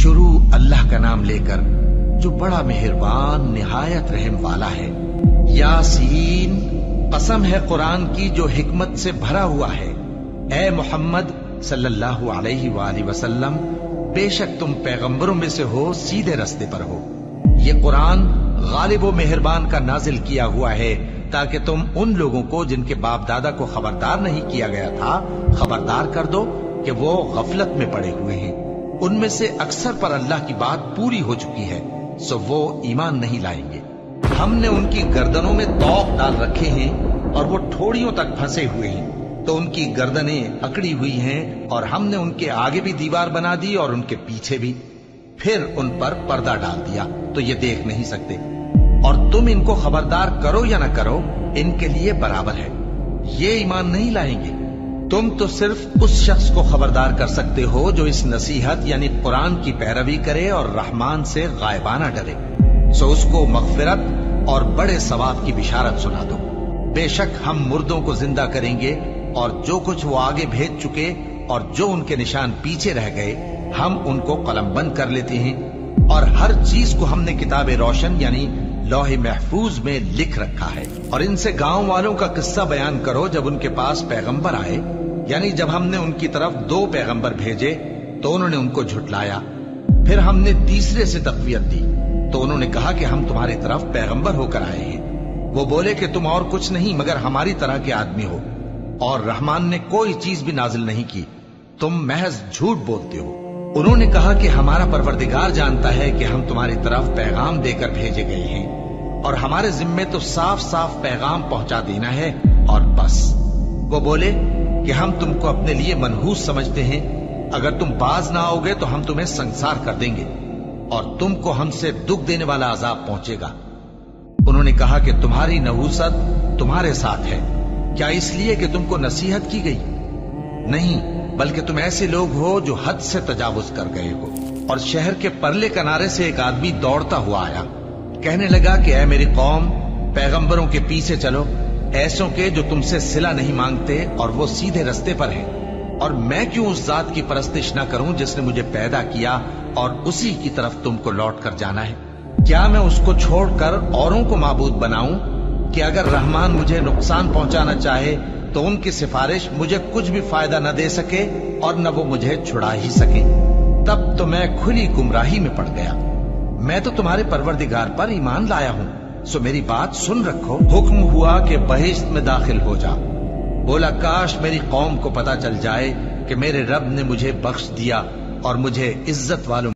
शुरू अल्लाह का नाम लेकर जो बड़ा मेहरबान निहायत रहम वाला है। यासीन, कसम है कुरान की जो हिकमत से भरा हुआ है। ए मोहम्मद सल्लल्लाहु अलैहि वसल्लम, बेशक तुम पैगंबरों में से हो, सीधे रास्ते पर हो। ये कुरान गालिब व मेहरबान का नाजिल किया हुआ है ताकि तुम उन लोगों को जिनके बाप दादा को खबरदार नहीं किया गया था खबरदार कर दो कि वो गफलत में पड़े हुए हैं। उनमें से अक्सर पर अल्लाह की बात पूरी हो चुकी है, सो वो ईमान नहीं लाएंगे। हमने उनकी गर्दनों में तौक डाल रखे हैं और वो ठोड़ियों तक फंसे हुए हैं, तो उनकी गर्दनें अकड़ी हुई हैं, और हमने उनके आगे भी दीवार बना दी और उनके पीछे भी। फिर उन पर पर्दा डाल दिया तो ये देख नहीं सकते, और तुम इनको खबरदार करो या न करो, इनके लिए बराबर है, ये ईमान नहीं लाएंगे। तुम तो सिर्फ उस शख्स को खबरदार कर सकते हो जो इस नसीहत यानी कुरान की पैरवी करे और रहमान से गायबाना डरे, सो उसको मगफिरत और बड़े सवाब की बिशारत सुना दो। बेशक हम मुर्दों को जिंदा करेंगे, और जो कुछ वो आगे भेज चुके और जो उनके निशान पीछे रह गए हम उनको कलमबंद कर लेते हैं, और हर चीज को हमने किताबे रोशन यानी लौहे महफूज में लिख रखा है। और इनसे गांव वालों का किस्सा बयान करो जब उनके पास पैगंबर आए, यानी जब हमने उनकी तरफ 2 पैगंबर भेजे तो उन्होंने उनको झुटलाया। फिर हमने तीसरे से तक़वियत दी तो उन्होंने कहा कि हम तुम्हारी तरफ पैगंबर होकर आए हैं। वो बोले कि तुम और कुछ नहीं मगर हमारी तरह के आदमी हो, और रहमान ने कोई चीज भी नाजिल नहीं की, तुम महज झूठ बोलते हो। उन्होंने कहा कि हमारा परवरदिगार जानता है कि हम तुम्हारी तरफ पैगाम देकर भेजे गए हैं, और हमारे जिम्मे तो साफ साफ पैगाम पहुंचा देना है और बस। वो बोले कि हम तुमको अपने लिए मनहूस समझते हैं, अगर तुम बाज ना आओगे तो हम तुम्हें संसार कर देंगे और तुमको हमसे दुख देने वाला अजाब पहुंचेगा। उन्होंने कहा कि तुम्हारी नहूसत तुम्हारे साथ है, क्या इसलिए कि तुमको नसीहत की गई? नहीं, बल्कि तुम ऐसे लोग हो जो हद से तजावुज कर गए हो। और शहर के परले किनारे से एक आदमी दौड़ता हुआ आया, कहने लगा कि ऐ मेरी कौम, पैगंबरों के पीछे चलो, ऐसों के जो तुमसे सिला नहीं मांगते और वो सीधे रास्ते पर हैं। और मैं क्यों उस जात की परस्तिश न करूं जिसने मुझे पैदा किया और उसी की तरफ तुमको लौट कर जाना है? क्या मैं उसको छोड़कर औरों को माबूद बनाऊं कि अगर रहमान मुझे नुकसान पहुंचाना चाहे तो उनकी सिफारिश मुझे कुछ भी फायदा न दे सके और न वो मुझे छुड़ा ही सके? तब तो मैं खुली गुमराही में पड़ गया। मैं तो तुम्हारे परवरदिगार पर ईमान लाया हूं, सो मेरी बात सुन रखो। हुक्म हुआ कि बहिश्त में दाखिल हो जा। बोला काश मेरी कौम को पता चल जाए कि मेरे रब ने मुझे बख्श दिया और मुझे इज्जत वालों